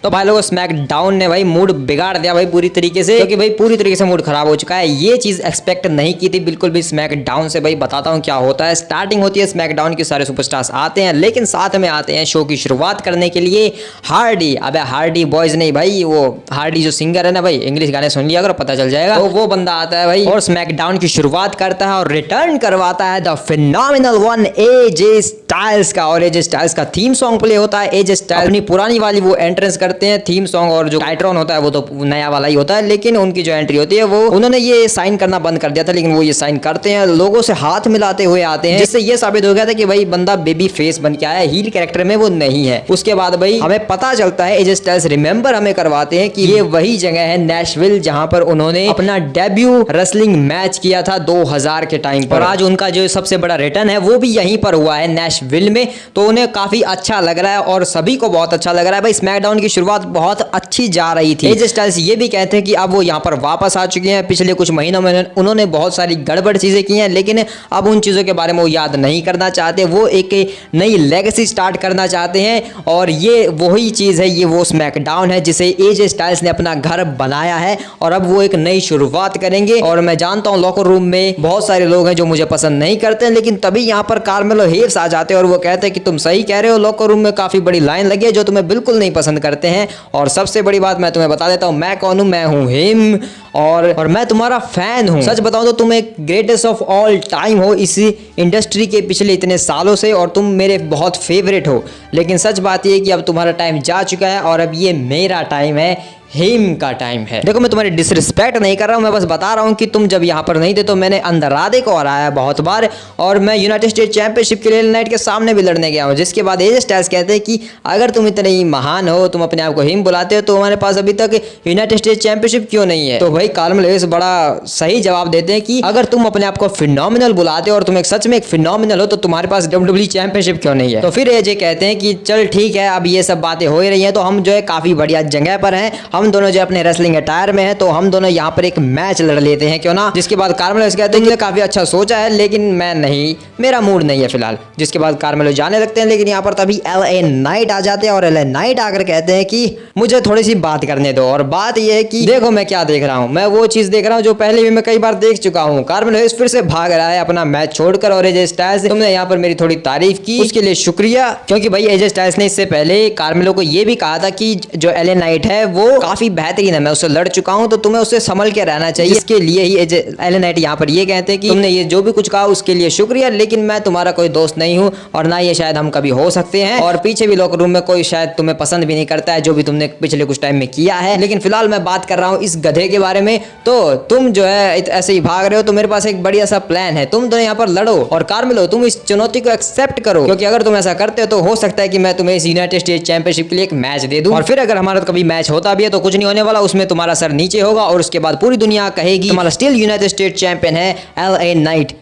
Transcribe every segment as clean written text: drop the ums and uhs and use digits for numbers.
तो भाई लोगों स्मैकडाउन ने भाई मूड बिगाड़ दिया भाई पूरी तरीके से, क्योंकि भाई पूरी तरीके से मूड खराब हो चुका है। ये चीज एक्सपेक्ट नहीं की थी बिल्कुल भी स्मैकडाउन से। भाई बताता हूँ क्या होता है। स्टार्टिंग होती है स्मैकडाउन की, सारे सुपरस्टार्स आते हैं, लेकिन साथ में आते हैं शो की शुरुआत करने के लिए हार्डी। अबे हार्डी बॉयज नहीं भाई, वो हार्डी जो सिंगर है ना भाई, इंग्लिश गाने सुन लिया अगर पता चल जाएगा। तो वो बंदा आता है भाई और स्मैकडाउन की शुरुआत करता है और रिटर्न करवाता है the phenomenal one AJ Styles का। और एजे स्टाइल्स का थीम सॉन्ग प्ले होता है। एजे स्टाइल्स अपनी पुरानी वाली वो एंट्रेंस करते हैं थीम सॉन्ग, और जो टाइट्रॉन होता है वो तो नया वाला ही होता है, लेकिन उनकी जो एंट्री होती है वो उन्होंने ये साइन करना बंद कर दिया था, लेकिन वो ये साइन करते हैं, लोगों से हाथ मिलाते हुए आते हैं, जिससे ये साबित हो गया था कि भाई बंदा बेबी फेस बन के आया, हील कैरेक्टर में वो नहीं है। उसके बाद भाई हमें पता चलता है एजे स्टाइल्स रिमेंबर हमें करवाते हैं कि ये वही जगह है नेशविल जहां पर उन्होंने अपना डेब्यू रेसलिंग मैच किया था 2000 के टाइम पर। और आज उनका जो सबसे बड़ा रिटर्न है वो भी यहीं पर हुआ है नेशविल में। तो उन्हें काफी अच्छा लग रहा है और सभी को बहुत अच्छा लग रहा है। भाई स्मैकडाउन की शुरुआत बहुत अच्छी जा रही थी। एजे स्टाइल्स ये भी कहते हैं कि अब वो यहाँ पर वापस आ चुके हैं। पिछले कुछ महीनों में उन्होंने बहुत सारी गड़बड़ चीजें की हैं, लेकिन अब उन चीजों के बारे में वो याद नहीं करना चाहते। वो एक नई लेगेसी स्टार्ट करना चाहते हैं और ये वही चीज है, ये वो स्मैकडाउन है जिसे एजे स्टाइल्स ने अपना घर बनाया है और अब वो एक नई शुरुआत करेंगे। और मैं जानता हूँ लॉकर रूम में बहुत सारे लोग हैं जो मुझे पसंद नहीं करते हैं, लेकिन तभी यहाँ पर कार्मेलो हेयस आ जाते हैं और वो कहते हैं कि तुम सही कह रहे हो, लॉकर रूम में काफी बड़ी लाइन लगी है जो तुम्हें बिल्कुल नहीं पसंद करते हैं। और सबसे बड़ी बात मैं तुम्हें बता देता हूँ मैं कौन हूँ, मैं हूँ हिम और मैं तुम्हारा फैन हूँ। सच बताऊँ तो तुम एक ग्रेटेस्ट ऑफ ऑल टाइम हो इस इंडस्ट्री के पिछले इतने सालों से, और तुम मेरे बहुत फेवरेट हो। लेकिन सच बात ये है कि अब तुम्हारा टाइम जा चुका है और अब ये मेरा टाइम है, हिम का टाइम है। देखो मैं तुम्हारी डिसरिस्पेक्ट नहीं कर रहा हूँ, मैं बस बता रहा हूँ कि तुम जब यहाँ पर नहीं थे तो मैंने अंदरादे को हराया बहुत बार, और मैं यूनाइटेड स्टेट चैंपियनशिप के लिए नाइट के सामने भी लड़ने गया हूँ। जिसके बाद एजे स्टाइल्स कहते हैं कि अगर तुम इतने ही महान हो, तुम अपने आप को हिम बुलाते हो, तो हमारे पास अभी तक यूनाइटेड स्टेट चैंपियनशिप क्यों नहीं है। तो भाई कार्मेलो हेयस बड़ा सही जवाब देते हैं कि अगर तुम अपने आप को फिनोमिनल बुलाते हो और तुम एक सच में एक फिनोमिनल हो, तो तुम्हारे पास WWE चैंपियनशिप क्यों नहीं है। तो फिर एजे कहते हैं कि चल ठीक है, अब ये सब बातें हो ही रही हैं तो हम जो है काफी बढ़िया जगह पर हैं, हम दोनों जो अपने रेसलिंग अटायर में है, तो हम दोनों यहाँ पर एक मैच लड़ लेते हैं क्यों ना। जिसके बाद कार्मेलो कहते हैं कि काफी अच्छा सोचा है, लेकिन मैं नहीं, मेरा मूड नहीं है फिलहाल। जिसके बाद कार्मेलो जाने लगते हैं, लेकिन यहाँ पर तभी LA नाइट आ जाते हैं और LA नाइट आकर कहते हैं कि मुझे थोड़ी सी बात करने दो। और बात यह है कि देखो मैं क्या देख रहा हूँ, मैं वो चीज देख रहा हूँ जो पहले भी मैं कई बार देख चुका हूँ। कार्मेलो हेयस फिर से भाग रहा है अपना मैच छोड़कर, और एजे स्टाइल्स तुमने यहाँ पर मेरी थोड़ी तारीफ की, उसके लिए शुक्रिया। क्योंकि भाई एजे स्टाइल्स ने इससे पहले कार्मेलो को ये भी कहा था कि जो LA नाइट है वो काफी बेहतरीन है, मैं उससे लड़ चुका हूं, तो तुम्हें उससे संभल के रहना चाहिए। इसके लिए ही LA नाइट यहाँ पर ये कहते हैं कि तुमने ये जो भी कुछ कहा उसके लिए शुक्रिया, लेकिन मैं तुम्हारा कोई दोस्त नहीं हूं और ना ये शायद हम कभी हो सकते हैं। और पीछे भी लॉकर रूम में कोई शायद तुम्हें पसंद भी नहीं करता है जो भी तुमने पिछले कुछ टाइम में किया है। लेकिन फिलहाल मैं बात कर रहा हूँ इस गधे के बारे में। तो तुम जो है ऐसे ही भाग रहे हो, तो मेरे पास एक बढ़िया सा प्लान है, तुम दोनों यहाँ पर लड़ो। और कार्मेलो तुम इस चुनौती को एक्सेप्ट करो, क्योंकि अगर तुम ऐसा करते हो तो हो सकता है कि मैं तुम्हें इस यूनाइटेड स्टेट चैंपियनशिप के लिए एक मैच दे दूं। और फिर अगर हमारा कभी मैच होता भी है तो कुछ नहीं होने वाला, उसमें तुम्हारा सर नीचे होगा और उसके बाद पूरी दुनिया कहेगी तुम्हारा स्टिल यूनाइटेड स्टेट चैंपियन है LA नाइट।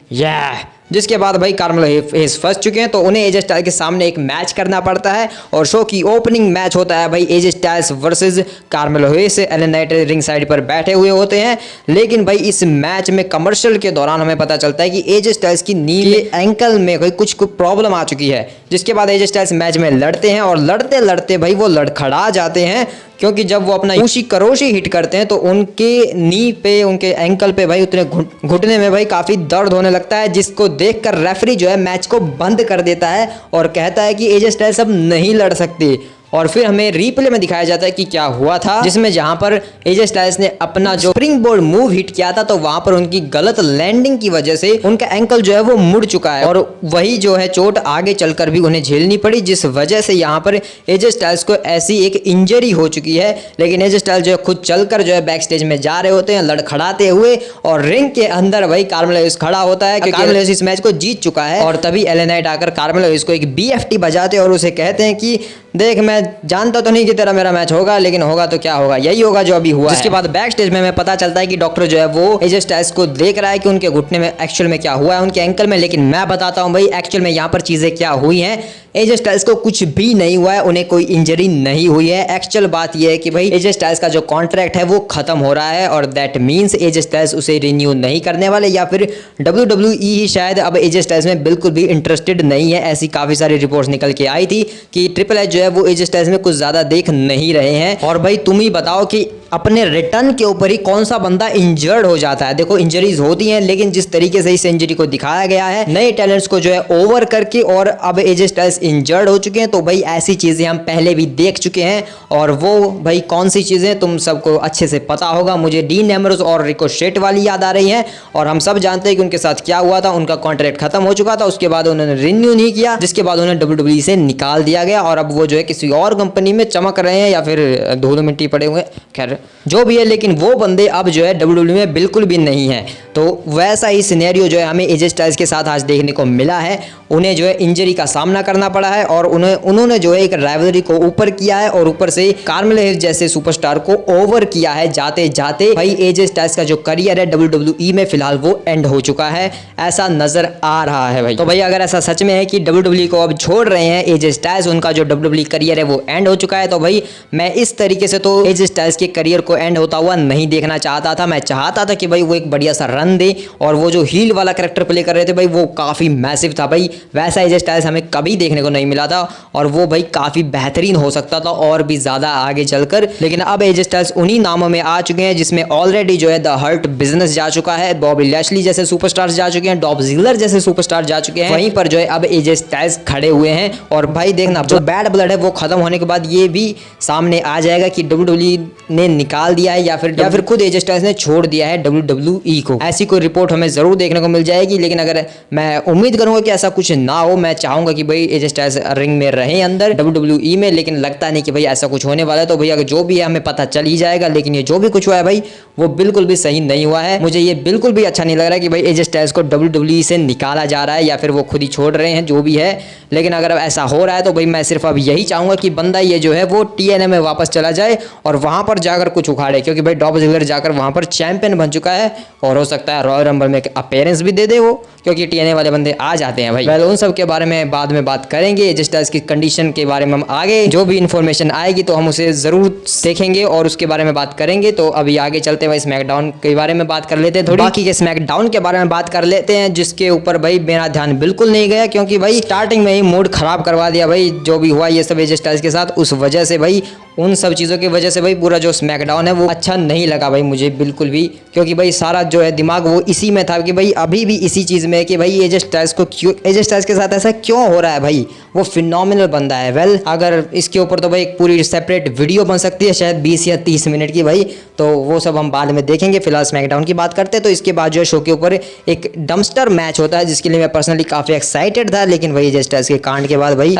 जिसके बाद भाई कार्मेलो हेयस फंस चुके हैं, तो उन्हें एजे स्टाइल्स के सामने एक मैच करना पड़ता है और शो की ओपनिंग मैच होता है भाई AJ Styles versus Carmelo Hayes. LA night ring side पर बैठे हुए होते हैं, लेकिन भाई इस मैच में कमर्शियल के दौरान हमें पता चलता है कि एजे स्टाइल्स की नी में एंकल में कोई कुछ प्रॉब्लम आ चुकी है। जिसके बाद एजे स्टाइल्स मैच में लड़ते हैं और लड़ते लड़ते भाई वो लड़खड़ा जाते हैं, क्योंकि जब वो अपना ऊशी करोशी हिट करते हैं तो उनके नी पे, उनके एंकल पे भाई उतने घुटने में भाई काफी दर्द होने लगता है, जिसको देखकर रेफरी जो है मैच को बंद कर देता है और कहता है कि एजे स्टाइल्स अब नहीं लड़ सकते। और फिर हमें रीप्ले में दिखाया जाता है कि क्या हुआ था, जिसमें जहां पर एजे स्टाइल्स ने अपना जो स्प्रिंग बोर्ड मूव हिट किया था, तो वहां पर उनकी गलत लैंडिंग की वजह से उनका एंकल जो है वो मुड़ चुका है और वही जो है चोट आगे चलकर भी उन्हें झेलनी पड़ी, जिस वजह से यहाँ पर एजे स्टाइल्स को ऐसी एक इंजरी हो चुकी है। लेकिन एजे स्टाइल्स जो है खुद चलकर जो है बैक स्टेज में जा रहे होते हैं लड़खड़ाते हुए, और रिंग के अंदर भाई कार्मेलो हेयस खड़ा होता है क्योंकि कार्मेलो हेयस इस मैच को जीत चुका है। और तभी LA नाइट आकर कार्मेलो हेयस को एक BFT बजाते हैं और उसे कहते हैं कि देख मैं जानता तो नहीं कि तेरा मेरा मैच होगा, लेकिन होगा तो क्या होगा, यही होगा जो अभी हुआ। जिसके बाद बैक स्टेज में हमें पता चलता है कि डॉक्टर जो है वो एजे स्टाइल्स को देख रहा है कि उनके घुटने में एक्चुअल में क्या हुआ है, उनके एंकल में। लेकिन मैं बताता हूं भाई एक्चुअल में यहाँ पर चीजें क्या हुई हैं। एजे स्टाइल्स को कुछ भी नहीं हुआ है, उन्हें कोई इंजरी नहीं हुई है। एक्चुअल बात यह है कि भाई एजे स्टाइल्स का जो कॉन्ट्रैक्ट है वो खत्म हो रहा है और दैट मींस एजे स्टाइल्स उसे रिन्यू नहीं करने वाले, या फिर WWE ही शायद अब एजे स्टाइल्स में बिल्कुल भी इंटरेस्टेड नहीं है। ऐसी काफी सारी रिपोर्ट्स निकल के आई थी कि ट्रिपल एच जो है वो एजे स्टाइल्स में कुछ ज्यादा देख नहीं रहे हैं। और भाई तुम ही बताओ कि अपने रिटर्न के ऊपर ही कौन सा बंदा इंजर्ड हो जाता है। देखो इंजरीज होती हैं, लेकिन जिस तरीके से इस इंजरी को दिखाया गया है, नए टैलेंट्स को जो है ओवर करके और अब एजे स्टाइल्स इंजर्ड हो चुके हैं, तो भाई ऐसी चीजें हम पहले भी देख चुके हैं। और वो भाई कौन सी चीजें तुम सबको अच्छे से पता होगा। मुझे डीन एम्ब्रोस और रिकोशेट वाली याद आ रही है, और हम सब जानते हैं कि उनके साथ क्या हुआ था। उनका कॉन्ट्रैक्ट खत्म हो चुका था, उसके बाद उन्होंने रिन्यू नहीं किया, जिसके बाद उन्हें WWE से निकाल दिया गया, और अब वो जो है किसी और कंपनी में चमक रहे हैं या फिर धूल मिट्टी पड़े हुए, खैर जो भी है। लेकिन वो बंदे अब जो है WWE में बिल्कुल भी नहीं है। तो वैसा ही सिनेरियो जो है हमें एजे स्टाइल्स के साथ आज देखने को मिला है। उन्हें जो है इंजरी का सामना करना पड़ा है, और उन्होंने जो है एक राइवलरी को ऊपर किया है, और ऊपर से कार्मेल हेयस जैसे सुपरस्टार को ओवर किया है। जाते जाते भाई एजे स्टाइल्स का जो करियर है WWE में फिलहाल वो एंड हो चुका है, ऐसा नजर आ रहा है भाई। तो भाई अगर ऐसा सच में है कि WWE को अब छोड़ रहे हैं एजे स्टाइल्स, उनका जो WWE करियर है वो एंड हो चुका है, तो भाई मैं इस तरीके से तो एजे स्टाइल्स के करियर को एंड होता हुआ नहीं देखना चाहता था। मैं चाहता था कि भाई वो एक बढ़िया सा रन दे, और वो जो हील वाला कैरेक्टर प्ले कर रहे थे भाई वो काफी मैसिव था भाई। वैसा एजे स्टाइल्स हमें कभी देखने को नहीं मिला था, और वो भाई काफी बेहतरीन हो सकता था और भी ज्यादा आगे चलकर। लेकिन अब एजे स्टाइल्स उन्हीं नामों में आ चुके हैं जिसमें ऑलरेडी जो है द हर्ट बिजनेस जा चुका है, बॉबी लैशली जैसे सुपरस्टार्स जा चुके हैं, डॉल्फ जिगलर जैसे सुपरस्टार जा चुके हैं, वहीं पर जो है अब एजे स्टाइल्स खड़े हुए हैं। और भाई देखना जो बैड ब्लड है वो खत्म होने के बाद ये भी सामने आ जाएगा कि WWE ने निकाल दिया है या फिर खुद एजे स्टाइल्स ने छोड़ दिया है WWE को। ऐसी कोई रिपोर्ट हमें जरूर देखने को मिल जाएगी, लेकिन अगर मैं उम्मीद करूंगा कि ऐसा कुछ ना हो। मैं चाहूंगा कि भाई एजे स्टाइल्स रिंग में रहें अंदर WWE में, लेकिन लगता नहीं कि भाई ऐसा कुछ होने वाला है। तो भैया जो भी है हमें पता चल ही जाएगा, लेकिन ये जो भी कुछ हुआ है भाई वो बिल्कुल भी सही नहीं हुआ है। मुझे ये बिल्कुल भी अच्छा नहीं लग रहा है कि भाई एजे स्टाइल्स को WWE से निकाला जा रहा है या फिर वो खुद ही छोड़ रहे हैं, जो भी है। लेकिन अगर ऐसा हो रहा है तो भाई मैं सिर्फ अब यही चाहूंगा कि बंदा ये जो है वो TNA में वापस चला जाए और वहां पर जाकर कुछ उखाड़े, क्योंकि भाई डॉल्फ जिगलर जाकर वहां पर चैंपियन बन चुका है, और हो सकता है रॉयल रंबल में अपीयरेंस भी दे दे वो, क्योंकि TNA वाले बंदे आ जाते हैं भाई। वेल उन सब के बारे में बाद में बात करेंगे। एजे स्टाइल्स की कंडीशन के बारे में हम आगे जो भी इन्फॉर्मेशन आएगी तो हम उसे जरूर देखेंगे और उसके बारे में बात करेंगे। तो अभी आगे चलते हुए स्मैकडाउन के बारे में बात कर लेते हैं, थोड़ी बाकी के स्मैकडाउन के बारे में बात कर लेते हैं, जिसके ऊपर भाई मेरा ध्यान बिल्कुल नहीं गया, क्योंकि भाई स्टार्टिंग में ही मूड खराब करवा दिया भाई जो भी हुआ ये सब एजे स्टाइल्स के साथ। उस वजह से भाई उन सब चीज़ों की वजह से भाई पूरा जो स्मैकडाउन है वो अच्छा नहीं लगा भाई मुझे बिल्कुल भी, क्योंकि भाई सारा जो है दिमाग वो इसी में था कि भाई अभी भी इसी चीज़ में है कि भाई एजे स्टाइल्स को क्यों, एजे स्टाइल्स के साथ ऐसा क्यों हो रहा है भाई। वो फिनोमिनल बंदा है। वेल अगर इसके ऊपर तो भाई एक पूरी सेपरेट वीडियो बन सकती है, शायद 20 या 30 मिनट की भाई, तो वो सब हम बाद में देखेंगे। फिलहाल स्मैकडाउन की बात करते हैं। तो इसके बाद जो है शो के ऊपर एक डम्पस्टर मैच होता है, जिसके लिए मैं पर्सनली काफ़ी एक्साइटेड था, लेकिन भाई एजे स्टाइल्स के कांड के बाद भाई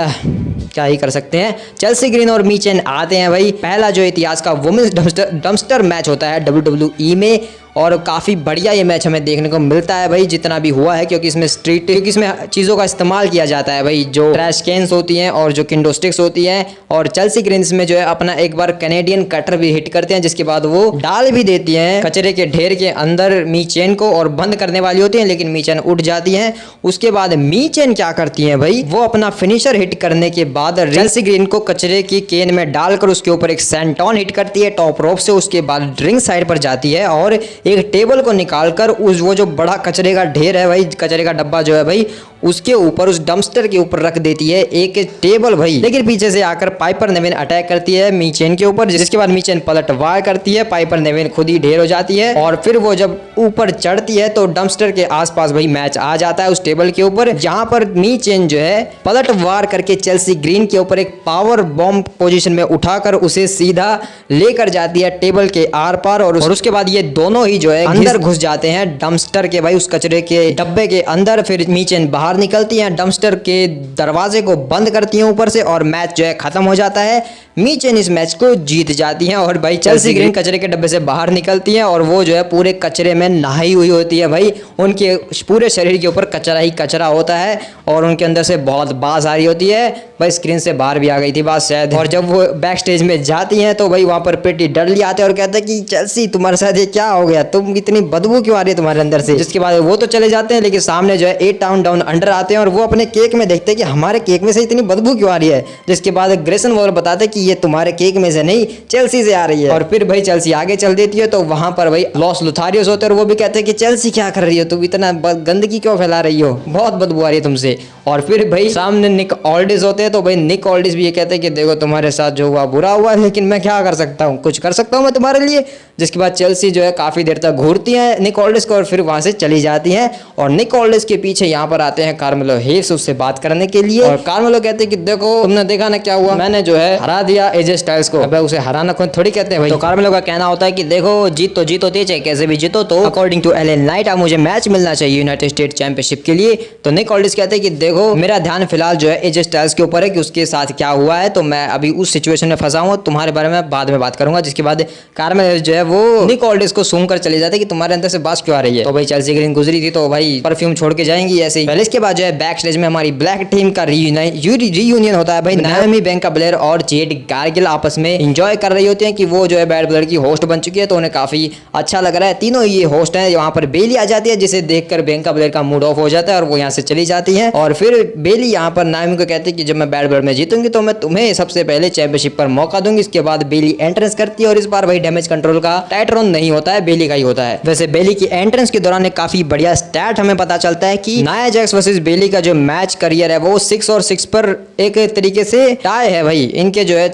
क्या ही कर सकते हैं। चेल्सी ग्रीन और मीचेन आते हैं भाई। पहला जो इतिहास का वुमेन्स डम्पस्टर मैच होता है WWE में, और काफ़ी बढ़िया ये मैच हमें देखने को मिलता है भाई जितना भी हुआ है, क्योंकि इसमें क्योंकि इसमें चीज़ों का इस्तेमाल किया जाता है भाई, जो ट्रैश कैंस होती हैं और जो किंडो स्टिक्स होती हैं। और चेल्सी ग्रीन्स में जो है अपना एक बार कैनेडियन कटर भी हिट करते हैं, जिसके बाद वो डाल भी देती हैं कचरे के ढेर के अंदर मीचेन को, और बंद करने वाली होती हैं, लेकिन मीचेन उठ जाती हैं। उसके बाद मीचेन क्या करती हैं भाई, वो अपना फिनिशर हिट करने के बाद चेल्सी ग्रीन को कचरे की केन में डालकर उसके ऊपर एक सेंटॉन हिट करती है टॉप रोप से। उसके बाद ड्रिंक साइड पर जाती है और एक टेबल को निकालकर उस वो जो बड़ा कचरे का ढेर है भाई, कचरे का डब्बा जो है भाई, उसके ऊपर उस डम्पस्टर के ऊपर रख देती है एक टेबल भाई। लेकिन पीछे से आकर पाइपर नेविन अटैक करती है मीचेन के ऊपर, जिसके बाद मीचेन पलटवार करती है, पाइपर नेविन खुद ही ढेर हो जाती है। और फिर वो जब ऊपर चढ़ती है तो डम्पस्टर के आसपास भाई मैच आ जाता है उस टेबल के ऊपर, जहां पर मीचेन जो है पलटवार करके चेल्सी ग्रीन के ऊपर एक पावर बॉम्ब पोजीशन में उठाकर उसे सीधा लेकर जाती है टेबल के आर पार। और उसके बाद ये दोनों ही जो है अंदर घुस जाते हैं डम्पस्टर के भाई, उस कचरे के डब्बे के अंदर। फिर मीचेन बाहर निकलती हैं, डम्पस्टर के दरवाजे को बंद करती हैं ऊपर से, और मैच जो है खत्म हो जाता है। मीचेन इस मैच को जीत जाती हैं, और भाई चेल्सी ग्रीन कचरे के डब्बे से बाहर निकलती हैं, और वो जो है पूरे कचरे में नहाई हुई होती है भाई। उनके पूरे शरीर के ऊपर कचरा ही कचरा होता है, और उनके अंदर से बहुत बास आ रही होती है भाई। स्क्रीन से बाहर भी आ गई थी बास शायद। और जब वो बैक स्टेज में जाती हैं तो भाई वहां पर पेटी डडली आते हैं और कहते हैं कि चेल्सी तुम्हारे साथ ये क्या हो गया, तुम इतनी बदबू क्यों आ रही है तुम्हारे अंदर से। जिसके बाद वो तो चले जाते हैं, लेकिन सामने जो है 8 टाउन डाउन अंडर आते हैं, और वो अपने केक में देखते हैं कि हमारे केक में से इतनी बदबू क्यों आ रही है। जिसके बाद ग्रेसन वॉलर बताते हैं कि ये तुम्हारे केक में से नहीं चेल्सी से आ रही है। और फिर भाई चेल्सी आगे चल देती है तो वहां पर भाई लॉस लुथारियोस होते हैं और वो भी कहते हैं कि चेल्सी क्या कर रही हो, तुम इतना गंदगी क्यों फैला रही हो, बहुत बदबू आ रही है तुमसे। और फिर भाई सामने निक ऑल्डिस होते हैं तो भाई निक ऑल्डिस भी ये कहते हैं कि देखो तुम्हारे साथ जो हुआ बुरा हुआ, लेकिन मैं क्या कर सकता हूँ, कुछ कर सकता हूँ मैं तुम्हारे लिए। जिसके बाद चेल्सी जो है काफी देर तक घूरती है निक ऑल्डिस को और फिर वहां से चली जाती है। और निक ऑल्डिस के पीछे यहाँ पर आते हैं कार्मेलो हेव्स उससे बात करने के लिए। और कार्मेलो कहते हैं कि देखो तुमने देखा ना क्या हुआ, मैंने जो है हरा दिया एजे स्टाइल्स को, अब उसे हराना खुद थोड़ी कहते हैं भाई। तो कार्मेलो का कहना होता है कि देखो जीत तो जीत होती है, चाहे कैसे भी जीतो, तो अकॉर्डिंग टू एलन नाइट अब मुझे मैच मिलना चाहिए यूनाइटेड स्टेट चैंपियनशिप के लिए। तो निक ऑल्डिस कहते हैं कि देखो मेरा ध्यान फिलहाल जो है एजे स्टाइल्स के ऊपर है कि उसके साथ क्या हुआ है, तो मैं अभी उस सिचुएशन में फंसा हूँ, तुम्हारे बारे में बाद में बात करूंगा। जिसके बाद कार्मेलो जो है वो निक ऑल्डिस को सूंघ कर चले जाते हैं कि तुम्हारे अंदर से बात क्यों आ रही है। तो भाई चेल्सी ग्रीन गुजरी थी तो भाई परफ्यूम छोड़ के जाएंगी ऐसे ही। पहले इसके बाद जो है बैक स्टेज में हमारी ब्लैक टीम का रीयूनियन होता है भाई। नाओमी, बियांका बेलेयर और जेड गार्गिल आपस में एंजॉय कर रही होती हैं कि वो जो है बैड ब्लड की होस्ट बन चुकी है, तो उन्हें काफी अच्छा लग रहा है। तीनों ये होस्ट हैं। वहां पर बेली आ जाती है जिसे देखकर बियांका बेलेयर का मूड ऑफ हो जाता है और वो यहाँ से चली जाती है। और फिर बेली यहाँ पर नाओमी को कहती है कि जब मैं बैड ब्लड में जीतूंगी तो मैं तुम्हें सबसे पहले चैंपियनशिप पर मौका दूंगी। इसके बाद बेली एंट्रेंस करती है और इस बार भाई डैमेज कंट्रोल का टाइट्रोन नहीं होता है, बेली का ही होता है। वैसे बेली की एंट्रेंस के दौरान एक काफी बढ़िया स्टैट हमें पता चलता है कि नाया जैक्स वर्सेस बेली का जो मैच करियर है वो 6 और 6 पर एक तरीके से टाई है भाई। इनके जो है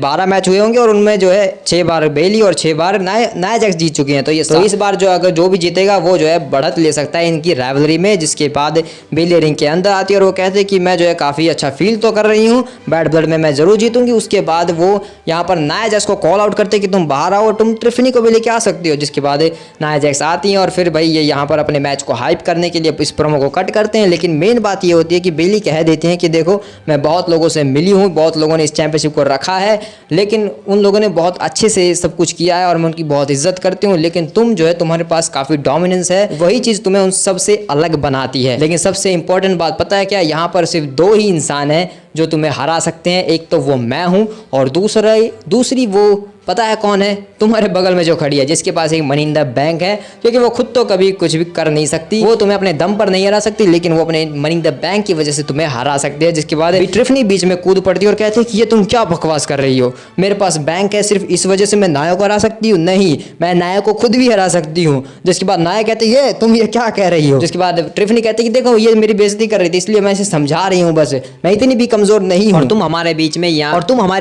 12 मैच हुए होंगे और उनमें जो है 6 बार बेली और 6 बार नाया जैक्स जीत चुके हैं। तो इस बार जो अगर जो भी जीतेगा वो जो है बढ़त ले सकता है इनकी राइवलरी में। जिसके बाद बेली रिंग के अंदर आती है और वो कहते हैं कि मैं जो है काफी अच्छा फील तो कर रही हूँ, बैड ब्लड में मैं जरूर जीतूंगी। उसके बाद वो यहाँ पर नाया जैक्स को कॉल आउट करते कि तुम बाहर आओ, तुम ट्रिफनी को भी लेके आ सकती हो। जिसके बाद नाया जैक्स आती हैं और फिर भाई ये यहाँ पर अपने मैच को हाइप करने के लिए इस प्रोमो को कट करते हैं। लेकिन मेन बात ये होती है कि बेली कह देती हैं कि देखो मैं बहुत लोगों से मिली हूँ, बहुत लोगों ने इस चैंपियनशिप को रखा है, लेकिन उन लोगों ने बहुत अच्छे से सब कुछ किया है और मैं उनकी बहुत इज्जत करती हूँ। लेकिन तुम जो है तुम्हारे पास काफी डोमिनेंस है, वही चीज तुम्हें उन सबसे अलग बनाती है। लेकिन सबसे इंपॉर्टेंट बात पता है क्या, यहाँ पर सिर्फ 2 ही इंसान है जो तुम्हें हरा सकते हैं, एक तो वो मैं हूं और दूसरी वो पता है कौन है, तुम्हारे बगल में जो खड़ी है जिसके पास एक मनी इन द बैंक है, क्योंकि वो खुद तो कभी कुछ भी कर नहीं सकती, वो तुम्हें अपने दम पर नहीं हरा सकती, लेकिन वो अपने मनी इन द बैंक की वजह से तुम्हें हरा सकती है। जिसके बाद ट्रिफनी बीच में कूद पड़ती है और कहती है कि ये तुम क्या बकवास कर रही हो, मेरे पास बैंक है, सिर्फ इस वजह से मैं नाया को हरा सकती हूँ? नहीं, मैं नाया को खुद भी हरा सकती हूँ। जिसके बाद नाया कहते हैं तुम ये क्या कह रही हो। जिसके बाद ट्रिफनी कहती है कि देखो ये मेरी बेइज्जती कर रही थी इसलिए मैं इसे समझा रही हूँ, बस मैं इतनी भी कमजोर नहीं हूँ और तुम हमारे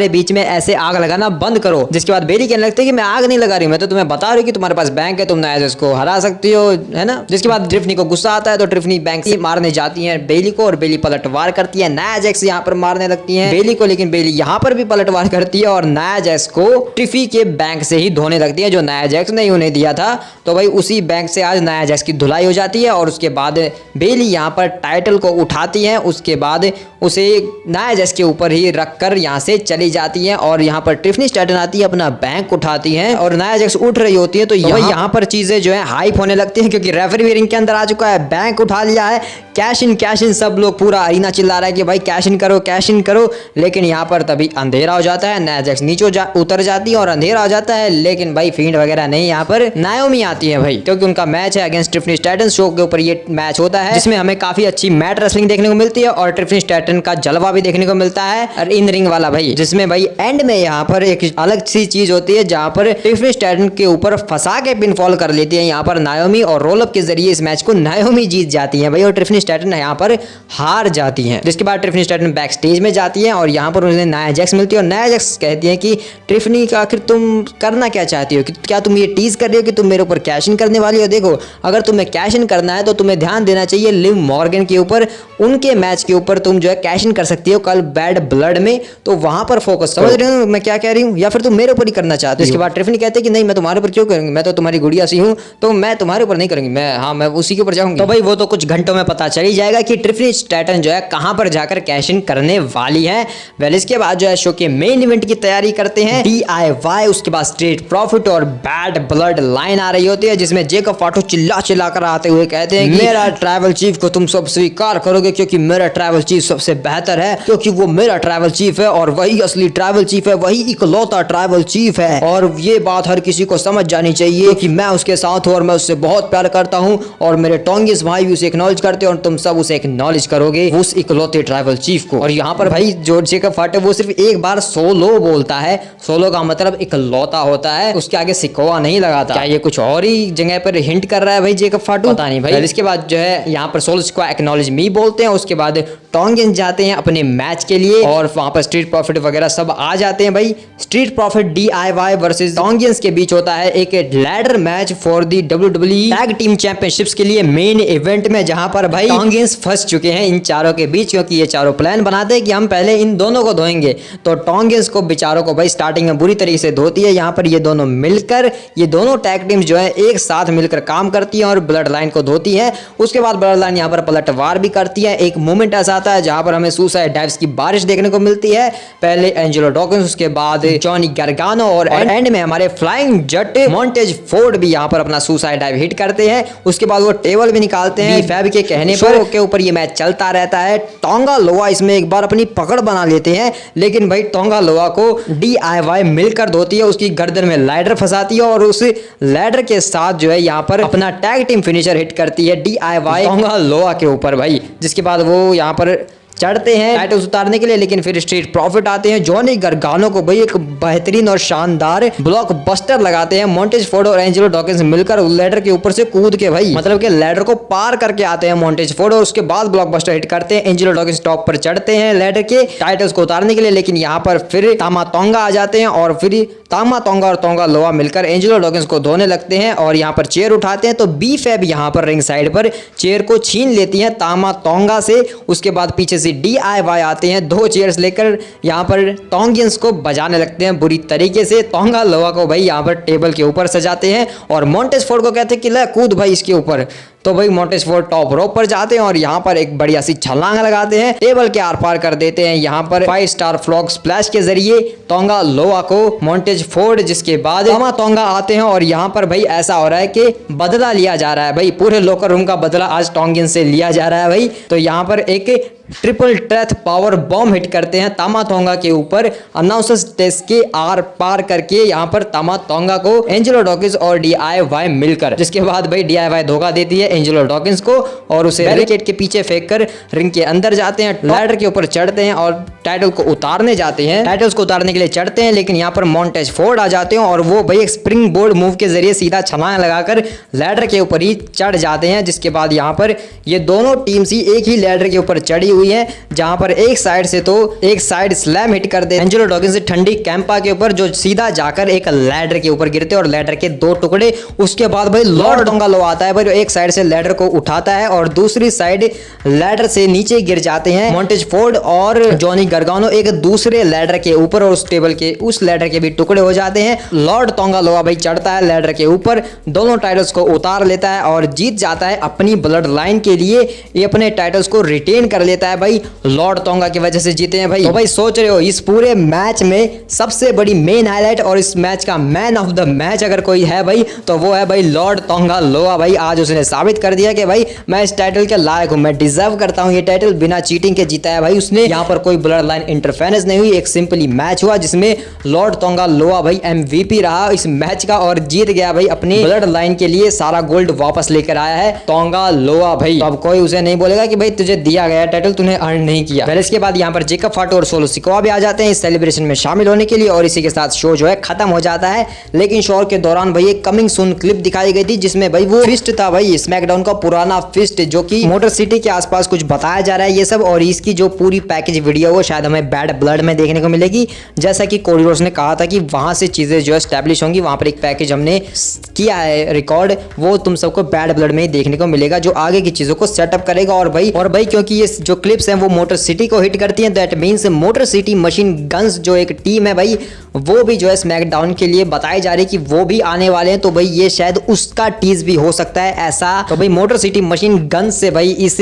बीच में ऐसे आग लगाना बंद करो। जिसके बाद बेली कहने लगती है कि मैं आग नहीं लगा रही हूं, मैं तो तुम्हें बता रही हूं कि तुम्हारे पास बैंक है, तुम नाया जैक्स को हरा सकती हो, है ना। जिसके बाद ट्रिफनी को गुस्सा आता है तो ट्रिफनी बैंक से मारने जाती है बेली को और बेली पलटवार करती है। नाया जैक्स यहाँ पर मारने लगती है बेली को, लेकिन बेली यहाँ पर भी पलटवार करती है और नाया जैक्स को ट्रिफी के बैंक से ही धोने लगती है जो नाया जैक्स ने उन्हें दिया था। तो भाई उसी बैंक से आज नाया जैक्स की धुलाई हो जाती है और उसके बाद बेली यहाँ पर टाइटल को उठाती है, उसके बाद उसे नाया जैक्स के ऊपर ही रखकर यहाँ से चली जाती है और यहाँ पर ट्रिफनी स्ट्रैटन आती है, अपना बैंक उठाती है और नाया जैक्स उठ रही होती है। तो यहाँ पर चीजें जो है हाइप होने लगती हैं क्योंकि रेफरी भी रिंग के अंदर आ चुका है, बैंक उठा लिया है, कैश इन सब लोग पूरा अरीना चिल्ला रहा है कि भाई कैश इन करो। लेकिन यहाँ पर तभी अंधेरा हो जाता है, नाया जैक्स नीचे उतर जाती है और अंधेरा हो जाता है। लेकिन भाई फील्ड वगैरह नहीं, यहाँ पर नाओमी आती है भाई, क्योंकि उनका मैच है अगेंस्ट ट्रिफनी स्ट्रैटन। शो के ऊपर ये मैच होता है जिसमें हमें काफी अच्छी मैट रेसलिंग देखने को मिलती है और ट्रिफनी स्ट्रैटन का जलवा भी देखने को मिलता है और इन रिंग वाला भाई, जिसमें भाई एंड में यहाँ पर एक अलग सी चीज होती है जहाँ पर ट्रिफनी स्ट्रैटन के ऊपर फंसा के पिनफॉल कर लेती है यहाँ पर नाओमी और रोल अप के जरिए इस मैच को नाओमी जीत जाती है भाई और ट्रिफनी स्ट्रैटन यहाँ पर हार जाती हैं। जिसके बाद ट्रिफनी स्ट्रैटन बैक स्टेज में जाती है और यहाँ पर उन्हें नाया जैक्स मिलती है और नाया जैक्स कहती है कि ट्रिफनी का आखिर तुम करना क्या चाहती हो, कि क्या तुम ये टीज कर रही हो कि तुम मेरे ऊपर कैश इन करने वाली हो। देखो अगर तुम्हें कैश इन करना है तो तुम्हें ध्यान देना चाहिए लिव मॉर्गन के ऊपर, उनके मैच के ऊपर तुम जो है कैश इन कर सकती हो कल बैड ब्लड में, तो वहां पर फोकस। समझ रहे हो मैं क्या कह रही हूँ, या फिर तुम मेरे ऊपर ही करना चाहते हो। इसके बाद ट्रिफनी कहते हैं कि नहीं मैं तुम्हारे ऊपर क्यों करूंगी, मैं तो तुम्हारी गुड़िया सी हूँ, तो मैं तुम्हारे ऊपर नहीं करूंगी, मैं उसी के ऊपर जाऊंगी। तो भाई वो तो कुछ घंटों में पता चल ही जाएगा कि ट्रिफनी स्ट्रैटन जो है कहां पर जाकर कैश इन करने वाली है। वेल इसके बाद जो है शो के मेन इवेंट की तैयारी करते हैं DIY, उसके बाद स्ट्रीट प्रॉफिट और बैड ब्लड लाइन आ रही होती है जिसमें जेकब फाटो चिल्ला कर आते हुए कहते हैं कि मेरा ट्राइबल चीफ को तुम सब स्वीकार करोगे क्योंकि मेरा ट्राइबल चीफ सबसे बेहतर है, क्योंकि वो मेरा ट्राइबल चीफ है और वही असली ट्राइबल चीफ है, वही इकलौता ट्राइबल चीफ है और ये बात हर किसी को समझ जानी चाहिए कि मैं उसके साथ हूँ और मैं उससे बहुत प्यार करता हूँ और मेरे टोंगिस भाई भी उसे एक्नॉलेज करते हैं और तुम सब उसे एक्नॉलेज करोगे, उस इकलौते ट्राइबल चीफ को। और यहाँ पर भाई जो जेकब फाटो वो सिर्फ एक बार सोलो बोलता है, सोलो का मतलब इकलौता होता है, उसके आगे सिकोआ नहीं लगाता। क्या ये कुछ और ही जगह पर हिंट कर रहा है भाई जेकब फाटो, पता नहीं भाई। इसके बाद जो है यहाँ पर सोलो को एक्नॉलेज मी बोलते हैं, उसके बाद टोंगियंस जाते हैं अपने मैच के लिए और वहां पर स्ट्रीट प्रॉफिट वगैरह सब आ जाते हैं भाई। स्ट्रीट प्रॉफिट DIY वर्सेस टोंगियंस के बीच होता है एक ladder match for the WWE tag team championships के लिए मेन इवेंट में, जहां पर भाई टोंगियंस फंस चुके हैं इन चारों के बीच, क्योंकि ये चारों प्लान बनाते हैं कि हम पहले इन दोनों को धोएंगे। तो टोंगियंस को बेचारों को भाई स्टार्टिंग में बुरी तरीके से धोती है। यहाँ पर ये दोनों मिलकर, ये दोनों टैग टीम्स जो है एक साथ मिलकर काम करती है और ब्लड लाइन को धोती है। उसके बाद ब्लड लाइन यहाँ पर पलटवार भी करती है। एक मोमेंट ऐसा आता है जहां पर हमें सुसाइड डाइव्स की बारिश देखने को मिलती है, पहले एंजेलो डॉकिंस, उसके बाद जॉनी गार्गानो और एंड में हमारे फ्लाइंग जट मॉन्टेज फोर्ड भी यहाँ पर अपना सुसाइड डाइव हिट करते हैं। उसके बाद वो टेबल भी निकालते हैं। फैब के कहने पर के ऊपर ये मैच चलता रहता है। टोंगा लोआ इसमें एक बार अपनी पकड़ बना लेते हैं, लेकिन भाई टोंगा लोआ को DIY मिलकर धोती है, उसकी गर्दन में लैडर फंसाती है और उस लैडर के साथ जो है यहाँ पर अपना टैग टीम फिनिशर हिट करती है DIY टोंगा लोआ के ऊपर भाई। जिसके बाद वो यहाँ पर चढ़ते हैं टाइटल्स उतारने के लिए, लेकिन फिर स्ट्रीट प्रॉफिट आते हैं। जॉनी गार्गानो को भाई एक बेहतरीन और शानदार ब्लॉकबस्टर लगाते हैं। मॉन्टेज फोर्ड और एंजेलो डॉकिंस मिलकर लैडर के ऊपर से कूद के भाई मतलब कि लैडर को पार करके आते हैं मॉन्टेज फोर्ड, और उसके बाद ब्लॉकबस्टर हिट करते हैं। एंजेलो डॉकिंस टॉप पर चढ़ते हैं लैडर के टाइटल्स को उतारने के लिए, लेकिन यहाँ पर फिर तामा तोंगा आ जाते हैं और फिर तामा तोंगा और तोंगा लोआ मिलकर एंजेलो डॉकिंस को धोने लगते हैं और यहाँ पर चेयर उठाते हैं। तो बी फैब यहाँ पर रिंग साइड पर चेयर को छीन लेती है तामा तोंगा से। उसके बाद पीछे से DIY आते हैं, 2 चेयर्स लेकर यहाँ पर टोंगियंस को बजाने लगते हैं बुरी तरीके से। तोंगा लोआ को भाई यहाँ पर टेबल के ऊपर सजाते हैं और मॉन्टेज फोर्ड को कहते हैं कि ले कूद भाई इसके ऊपर। तो भाई मॉन्टेज फोर्ड टॉप रोप पर जाते हैं और यहाँ पर एक बढ़िया सी छलांग लगाते हैं, टेबल के आर पार कर देते हैं यहाँ पर 5 स्टार फ्लॉग स्प्लैश के जरिए तोंगा लोआ को मॉन्टेज फोर्ड। जिसके बाद तामा तोंगा आते हैं और यहाँ पर भाई ऐसा हो रहा है कि बदला लिया जा रहा है भाई, पूरे लोकर रूम का बदला आज टोंगियंस से लिया जा रहा है भाई। तो यहाँ पर एक triple death power bomb hit करते हैं तामा तोंगा के ऊपर, अनाउंसर्स टेस्ट के आर पार करके यहाँ पर तामा तोंगा को एंजेलो डॉकिंस और DIY मिलकर। जिसके बाद भाई DIY धोखा देती है एंजेलो डॉकिंस को और उसे बैरिकेड के पीछे फेंक कर रिंग के अंदर जाते हैं, लैडर के ऊपर चढ़ते हैं और टाइटल को उतारने जाते हैं। टाइटल्स को उतारने के लिए चढ़ते हैं, लेकिन यहाँ पर मॉन्टेज फोर्ड आ जाते हैं और वो भाई एक स्प्रिंग बोर्ड मूव के जरिए सीधा छलांग लगाकर लैडर के ऊपर ही चढ़ जाते हैं। जिसके बाद यहाँ पर ये दोनों टीम्स ही एक ही लैडर के ऊपर चढ़ी हुई है, जहां पर एक साइड से तो एक साइड स्लैम हिट कर दे एंजेलो डॉकिंस से ठंडी कैंपा के ऊपर, जो सीधा जाकर एक लैडर के ऊपर गिरते हैं और लैडर के 2 टुकड़े। उसके बाद भाई लॉर्ड टोंगा लोआ आता है भाई, एक साइड से लैडर को उठाता है और दूसरी साइड लैडर से नीचे गिर जाते हैं मॉन्टेज फोर्ड और जॉनी गार्गानो एक दूसरे लैडर के ऊपर, और उस टेबल के उस लैडर के भी टुकड़े हो जाते हैं। लॉर्ड टोंगा लोआ भाई चढ़ता है लैडर के ऊपर, दोनों टाइटल्स को उतार लेता है और जीत जाता है अपनी ब्लड लाइन के लिए। ये अपने टाइटल्स को रिटेन कर लेता है भाई, लॉर्ड टोंगा की वजह से जीते हैं भाई। तो भाई सोच रहे हो इस पूरे मैच में सबसे बड़ी मेन हाईलाइट और इस मैच का मैन ऑफ द मैच अगर कोई है भाई तो वो है भाई लॉर्ड टोंगा लोआ भाई। आज उसने साबित कर दिया कि भाई मैं इस टाइटल के लायक हूं, मैं डिजर्व करता हूं ये टाइटल, बिना चीटिंग के जीता है भाई उसने। यहाँ पर कोई ब्लड लाइन इंटरफेरेंस नहीं हुई, एक सिंपली मैच हुआ जिसमें लॉर्ड टोंगा लोआ भाई MVP रहा इस मैच का और जीत गया भाई अपनी ब्लड लाइन के लिए, सारा गोल्ड वापस लेकर आया है टोंगा लोआ भाई। तो अब कोई उसे नहीं बोलेगा कि भाई तुझे दिया गया टाइटल तूने अर्न नहीं किया। फिर इसके बाद यहाँ पर जेकब फाटो और सोलो सिकोआ भी आ जाते हैं इस सेलिब्रेशन में शामिल होने के लिए और इसी के साथ शो जो है खत्म हो जाता है। लेकिन शो के दौरान भाई एक कमिंग सून क्लिप दिखाई गई थी जिसमें भाई वो फिस्ट था भाई स्मैकडाउन का पुराना फिस्ट, जो कि मोटर सिटी के आसपास कुछ बताया जा रहा है ये सब, और इसकी जो पूरी पैकेज वीडियो वो शायद हमें बैड ब्लड में देखने को मिलेगी। जैसा कि कोडी रोड्स ने कहा था कि वहां से चीजें जो है स्टैब्लिश होंगी, वहां पर एक पैकेज हमने किया है रिकॉर्ड, वो तुम सबको बैड ब्लड में ही देखने को मिलेगा जो आगे की चीजों को सेटअप करेगा। और भाई क्योंकि ये जो क्लिप्स हैं वो मोटर सिटी को हिट करती हैं, that means motor city machine guns जो एक टीम है भाई वो भी जो है स्मैकडाउन के लिए बताई जा रही है कि वो भी आने वाले हैं। तो भाई ये शायद उसका टीज भी हो सकता है ऐसा। तो भाई मोटर सिटी मशीन गन्स से भाई इस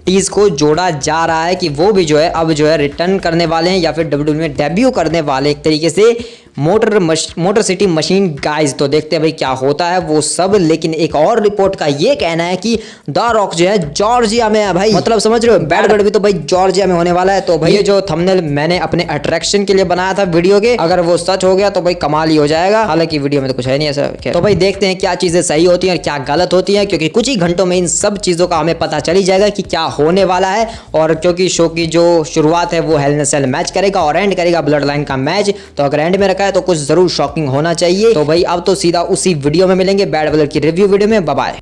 टीज को जोड़ा जा रहा है कि वो भी जो है अब जो है रिटर्न करने वाले हैं या फिर WWE में डेब्यू करने वाले एक तरीके से मोटर सिटी मशीन गाइस। तो देखते हैं भाई क्या होता है वो सब। लेकिन एक और रिपोर्ट का ये कहना है कि द रॉक जो है जॉर्जिया में है भाई। मतलब समझ रहे हो, बैड बर्ड भी तो भाई जॉर्जिया में होने वाला है। तो भाई ये जो थंबनेल मैंने अपने अट्रैक्शन के लिए बनाया था वीडियो के, अगर वो सच हो गया तो भाई कमाल ही हो जाएगा। हालांकि वीडियो में तो कुछ है नहीं ऐसा। तो भाई देखते हैं क्या चीजें सही होती हैं और क्या गलत होती हैं, क्योंकि कुछ ही घंटों में इन सब चीजों का हमें पता चल ही जाएगा कि क्या होने वाला है। और क्योंकि शो की जो शुरुआत है वो हेल इन अ सेल मैच करेगा और एंड करेगा ब्लड लाइन का मैच। तो अगर एंड में रखा है तो कुछ जरूर शॉकिंग होना चाहिए। तो भाई अब तो सीधा उसी वीडियो में मिलेंगे, बैड बलर की रिव्यू वीडियो में। Bye bye.